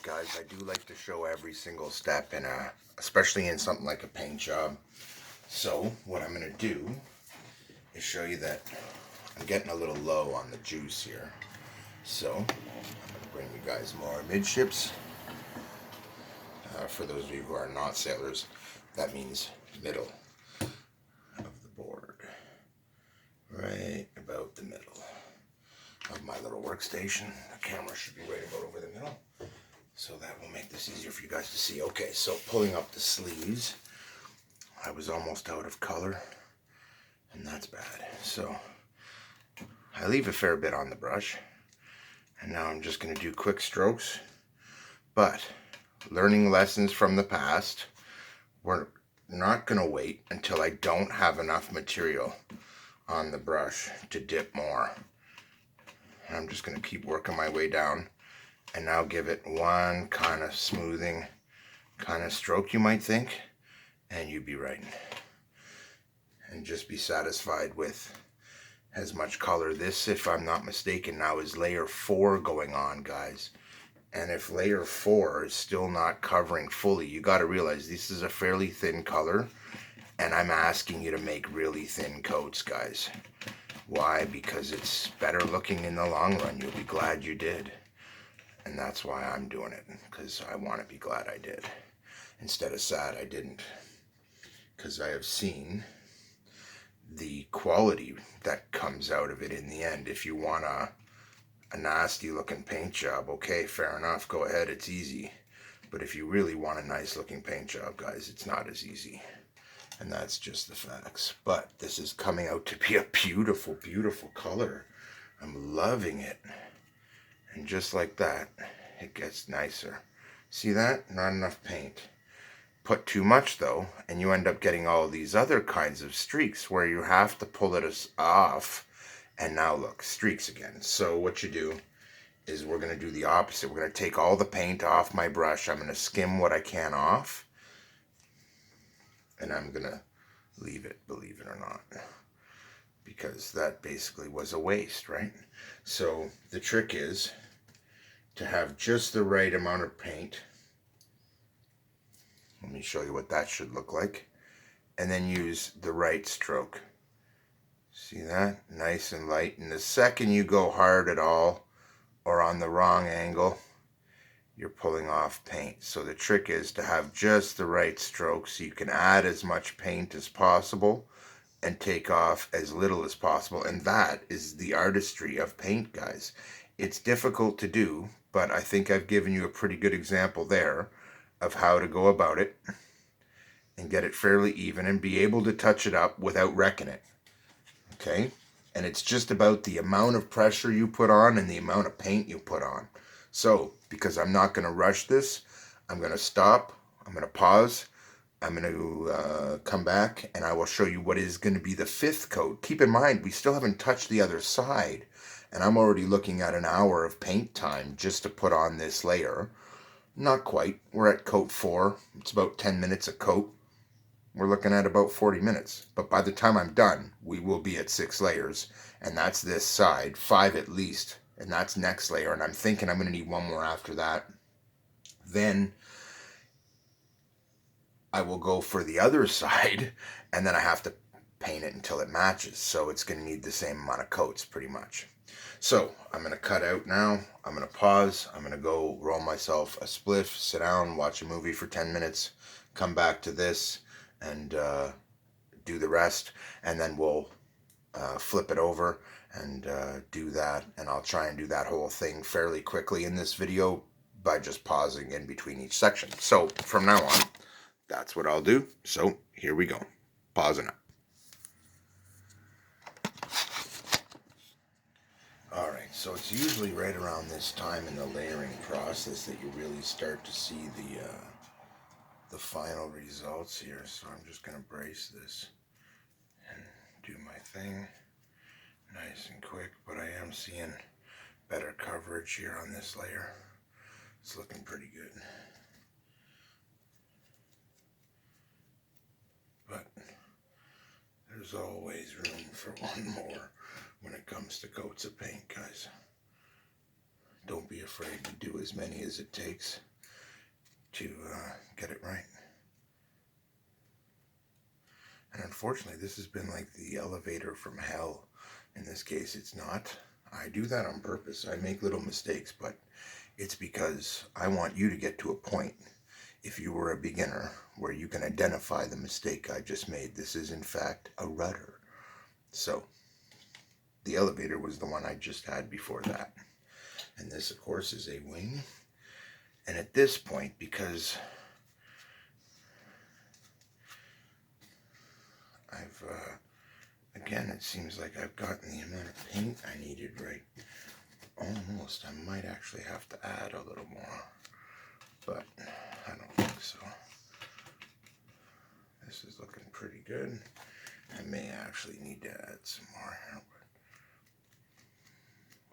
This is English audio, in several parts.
guys, I do like to show every single step in especially in something like a paint job. So what I'm going to do is show you that I'm getting a little low on the juice here. So I'm going to bring you guys more midships. For those of you who are not sailors, that means middle of the board. Right about the middle of my little workstation. The camera should be right about over the middle. So that will make this easier for you guys to see. Okay, so pulling up the sleeves. I was almost out of color, and that's bad. So I leave a fair bit on the brush, and now I'm just going to do quick strokes. But learning lessons from the past, we're not going to wait until I don't have enough material on the brush to dip more. I'm just going to keep working my way down, and now give it one kind of smoothing kind of stroke, you might think, and you'd be right. And just be satisfied with as much color. This, if I'm not mistaken, now is layer 4 going on, guys. And if layer 4 is still not covering fully, you got to realize this is a fairly thin color, and I'm asking you to make really thin coats, guys. Why? Because it's better looking in the long run. You'll be glad you did. And that's why I'm doing it, because I want to be glad I did instead of sad I didn't. Because I have seen the quality that comes out of it in the end. If you want a nasty looking paint job, okay, fair enough, go ahead, it's easy. But if you really want a nice looking paint job, guys, it's not as easy. And that's just the facts. But this is coming out to be a beautiful, beautiful color. I'm loving it. And just like that, it gets nicer. See that? Not enough paint. Put too much though, and you end up getting all these other kinds of streaks where you have to pull it off. And now look, streaks again. So what you do is we're going to do the opposite. We're going to take all the paint off my brush. I'm going to skim what I can off. And I'm going to leave it, believe it or not. Because that basically was a waste, right? So the trick is to have just the right amount of paint. Let me show you what that should look like. And then use the right stroke. See that? Nice and light. And the second you go hard at all, or on the wrong angle, you're pulling off paint. So the trick is to have just the right stroke so you can add as much paint as possible and take off as little as possible. And that is the artistry of paint, guys. It's difficult to do, but I think I've given you a pretty good example there of how to go about it and get it fairly even and be able to touch it up without wrecking it. Okay? And it's just about the amount of pressure you put on and the amount of paint you put on. So, because I'm not going to rush this, I'm going to stop, I'm going to pause, I'm going to come back, and I will show you what is going to be the 5th coat. Keep in mind, we still haven't touched the other side, and I'm already looking at an hour of paint time just to put on this layer. Not quite. We're at coat 4. It's about 10 minutes a coat. We're looking at about 40 minutes. But by the time I'm done, we will be at 6 layers, and that's this side, 5 at least, and that's next layer, and I'm thinking I'm going to need one more after that. Then I will go for the other side, and then I have to paint it until it matches. So it's going to need the same amount of coats pretty much. So I'm going to cut out now. I'm going to pause. I'm going to go roll myself a spliff, sit down, watch a movie for 10 minutes, come back to this and do the rest. And then we'll flip it over and do that. And I'll try and do that whole thing fairly quickly in this video by just pausing in between each section. So from now on, that's what I'll do. So here we go. Pausing up. Alright, so it's usually right around this time in the layering process that you really start to see the final results here. So I'm just going to brace this and do my thing nice and quick, but I am seeing better coverage here on this layer. It's looking pretty good. But there's always room for one more when it comes to coats of paint, guys. Don't be afraid to do as many as it takes. to get it right. And unfortunately, this has been like the elevator from hell. In this case, it's not. I do that on purpose. I make little mistakes, but it's because I want you to get to a point, if you were a beginner, where you can identify the mistake I just made. This is, in fact, a rudder. So, the elevator was the one I just had before that. And this, of course, is a wing. And at this point, because I've, again, it seems like I've gotten the amount of paint I needed right. Almost. I might actually have to add a little more, but I don't think so. This is looking pretty good. I may actually need to add some more here,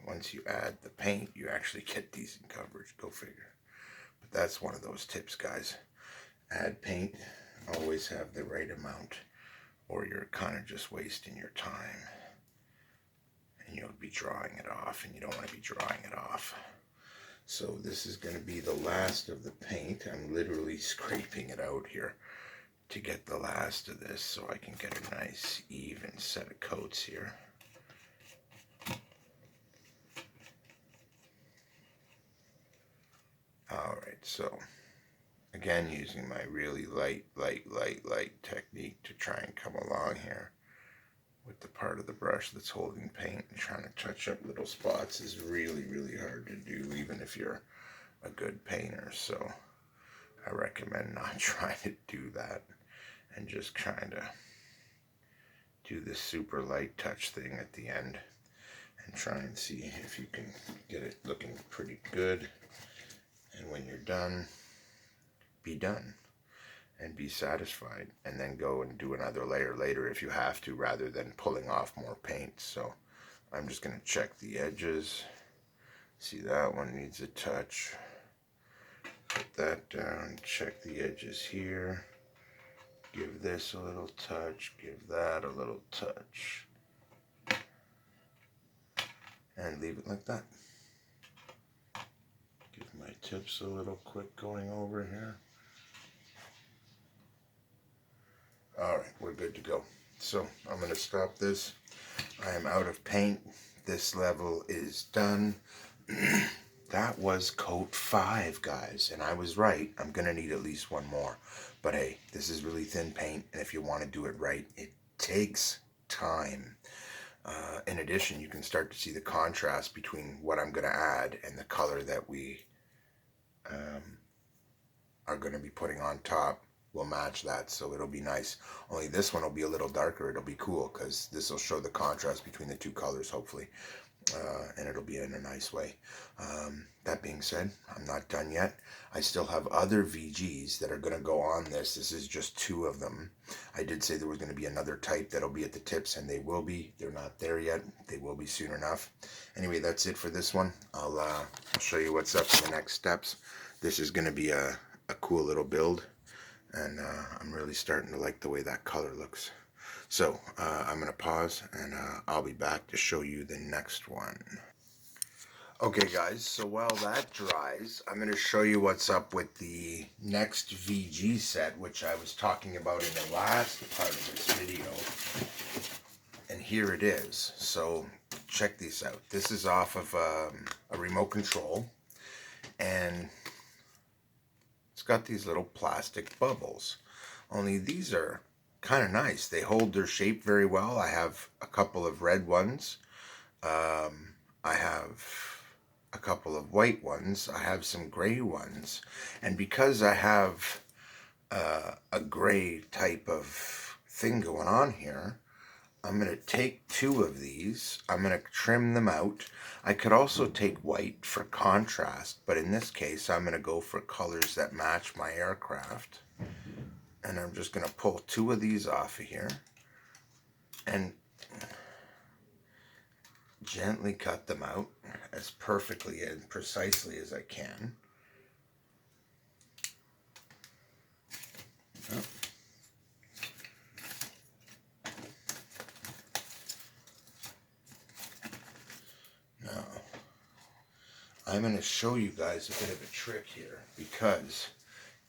but once you add the paint, you actually get decent coverage. Go figure. But that's one of those tips, guys. Add paint. Always have the right amount, or you're kind of just wasting your time. And you'll be drawing it off, and you don't want to be drawing it off. So this is going to be the last of the paint. I'm literally scraping it out here to get the last of this so I can get a nice even set of coats here. Alright, so again, using my really light technique to try and come along here with the part of the brush that's holding paint, and trying to touch up little spots is really, really hard to do, even if you're a good painter. So I recommend not trying to do that, and just trying to do this super light touch thing at the end, and try and see if you can get it looking pretty good. And when you're done, be done and be satisfied, and then go and do another layer later if you have to, rather than pulling off more paint. So I'm just going to check the edges. See, that one needs a touch. Put that down, check the edges here. Give this a little touch, give that a little touch, and leave it like that. Give my tips a little quick going over here. Alright, we're good to go. So I'm going to stop this. I am out of paint. This level is done. That was coat 5, guys, and I was right. I'm going to need at least one more. But hey, this is really thin paint, and if you want to do it right, it takes time. In addition, you can start to see the contrast between what I'm going to add and the color that we are going to be putting on top. Will match that, so it'll be nice. Only this one will be a little darker. It'll be cool because this will show the contrast between the two colors, hopefully, and it'll be in a nice way. That being said, I'm not done yet. I still have other VGs that are going to go on this. This is just 2 of them. I did say there was going to be another type that'll be at the tips, and they will be. They're not there yet. They will be soon enough. Anyway, that's it for this one. I'll show you what's up in the next steps. This is going to be a cool little build. And I'm really starting to like the way that color looks. So I'm going to pause, and I'll be back to show you the next one. Okay guys, so while that dries, I'm going to show you what's up with the next VG set, which I was talking about in the last part of this video. And here it is. So check these out. This is off of a remote control, and it's got these little plastic bubbles. Only these are kind of nice. They hold their shape very well. I have a couple of red ones. I have a couple of white ones. I have some gray ones. And because I have a gray type of thing going on here, I'm going to take 2 of these. I'm going to trim them out. I could also take white for contrast, but in this case, I'm going to go for colors that match my aircraft. And I'm just going to pull 2 of these off of here and gently cut them out as perfectly and precisely as I can. Oh. Now, I'm going to show you guys a bit of a trick here, because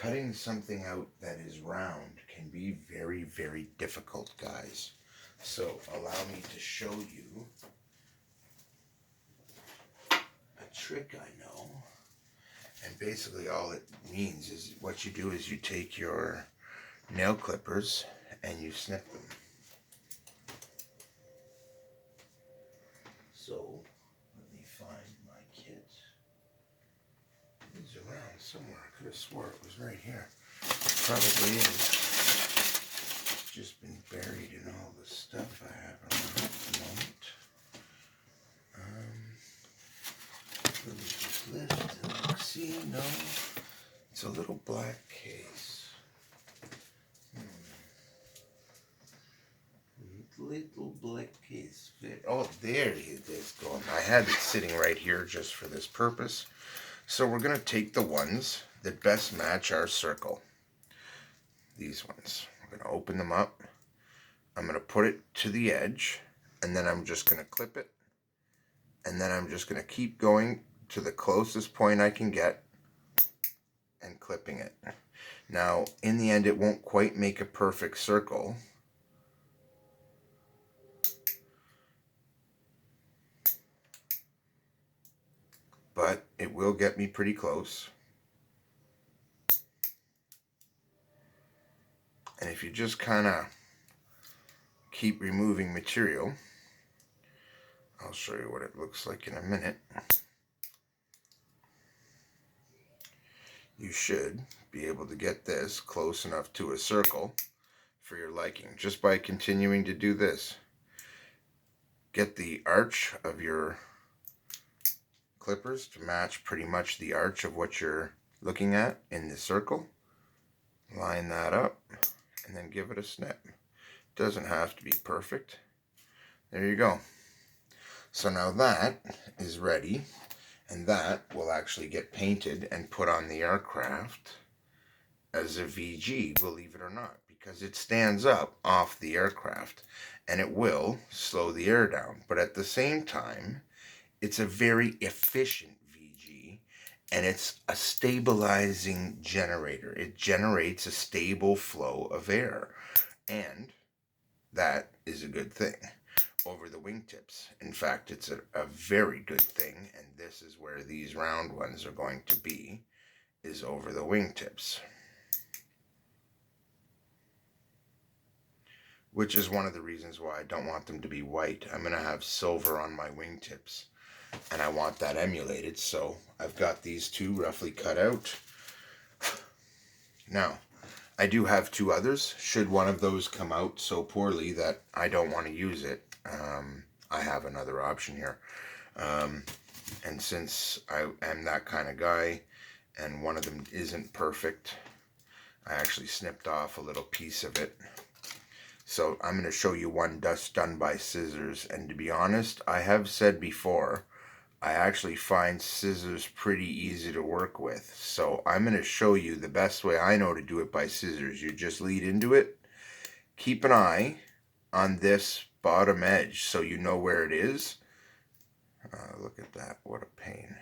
cutting something out that is round can be very, very difficult, guys. So allow me to show you a trick I know. And basically all it means is what you do is you take your nail clippers and you snip them. So let me find my kit. It's around somewhere. I could have swore it was right here. Probably is. It's just been buried in all the stuff I have around at the moment. Let me just lift and look. See, no. It's a little black case. Little black case. Oh, there it is going. I had it sitting right here just for this purpose. So we're going to take the ones that best match our circle. These ones. We're going to open them up. I'm going to put it to the edge. And then I'm just going to clip it. And then I'm just going to keep going to the closest point I can get and clipping it. Now, in the end, it won't quite make a perfect circle. But it will get me pretty close. And if you just kind of keep removing material, I'll show you what it looks like in a minute. You should be able to get this close enough to a circle for your liking just by continuing to do this. Get the arch of your clippers to match pretty much the arch of what you're looking at in the circle. Line that up and then give it a snip. Doesn't have to be perfect. There you go. So now that is ready, and that will actually get painted and put on the aircraft as a VG, believe it or not, because it stands up off the aircraft and it will slow the air down. But at the same time, it's a very efficient VG, and it's a stabilizing generator. It generates a stable flow of air, and that is a good thing over the wingtips. In fact, it's a very good thing, and this is where these round ones are going to be, is over the wingtips. Which is one of the reasons why I don't want them to be white. I'm going to have silver on my wingtips, and I want that emulated, so I've got these two roughly cut out. Now, I do have two others. Should one of those come out so poorly that I don't want to use it, I have another option here. And since I am that kind of guy, and one of them isn't perfect, I actually snipped off a little piece of it. So I'm going to show you one that's done by scissors. And to be honest, I have said before, I actually find scissors pretty easy to work with. So I'm going to show you the best way I know to do it by scissors. You just lead into it. Keep an eye on this bottom edge so you know where it is. Look at that. What a pain.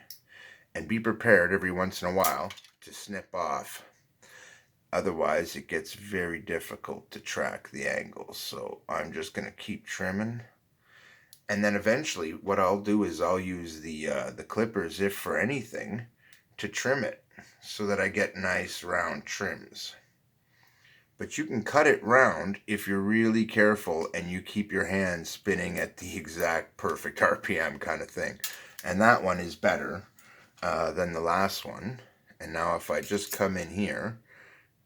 And be prepared every once in a while to snip off. Otherwise, it gets very difficult to track the angles. So I'm just going to keep trimming. And then eventually what I'll do is I'll use the clippers, if for anything, to trim it so that I get nice round trims. But you can cut it round if you're really careful and you keep your hand spinning at the exact perfect RPM kind of thing. And that one is better than the last one. And now if I just come in here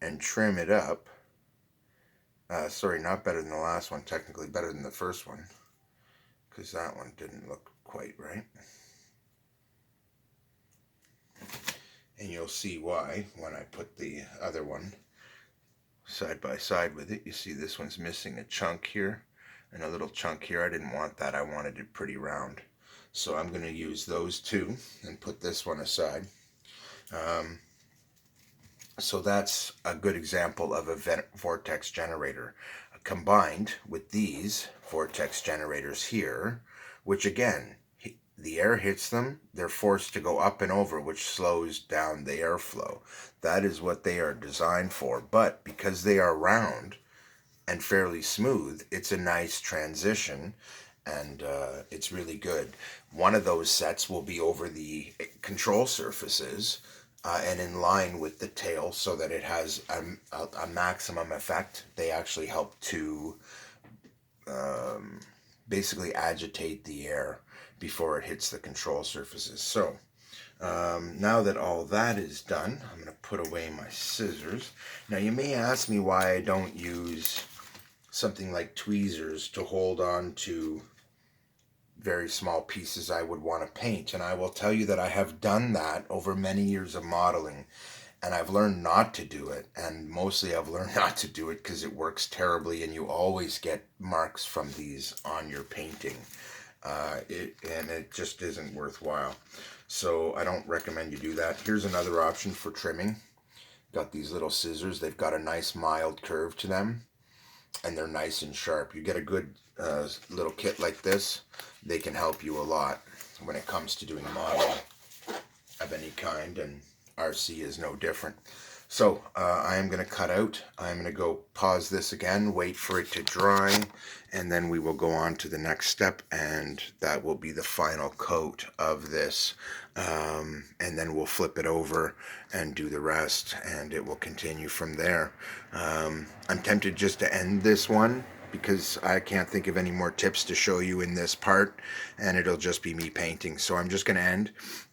and trim it up, sorry, not better than the last one, technically better than the first one, because that one didn't look quite right. And you'll see why when I put the other one side by side with it. You see this one's missing a chunk here and a little chunk here. I didn't want that. I wanted it pretty round. So I'm going to use those two and put this one aside. So that's a good example of a vortex generator combined with these vortex generators here, which again, the air hits them, they're forced to go up and over, which slows down the airflow. That is what they are designed for. But because they are round and fairly smooth, it's a nice transition, and it's really good. One of those sets will be over the control surfaces and in line with the tail so that it has a maximum effect. They actually help to basically agitate the air before it hits the control surfaces. So now that all that is done, I'm going to put away my scissors. Now you may ask me why I don't use something like tweezers to hold on to very small pieces I would want to paint, and I will tell you that I have done that over many years of modeling, and I've learned not to do it, and mostly I've learned not to do it because it works terribly and you always get marks from these on your painting, and it just isn't worthwhile. So I don't recommend you do that. Here's another option for trimming. Got these little scissors. They've got a nice mild curve to them, and they're nice and sharp. You get a good little kit like this, they can help you a lot when it comes to doing modeling of any kind, and RC is no different. So I am going to cut out. I'm going to go pause this again, wait for it to dry, and then we will go on to the next step, and that will be the final coat of this. And then we'll flip it over and do the rest, and it will continue from there. I'm tempted just to end this one because I can't think of any more tips to show you in this part, and it'll just be me painting. So I'm just going to end,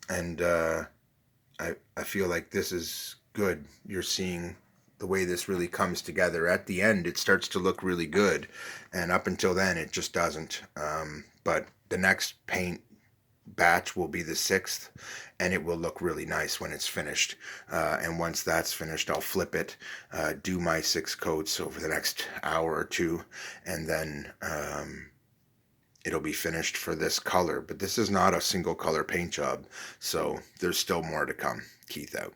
and I feel like this is good. You're seeing the way this really comes together. At the end, it starts to look really good, and up until then, it just doesn't. But the next paint batch will be the 6th, and it will look really nice when it's finished. And once that's finished, I'll flip it, do my 6 coats over the next hour or two, and then it'll be finished for this color. But this is not a single color paint job, so there's still more to come. Keith out.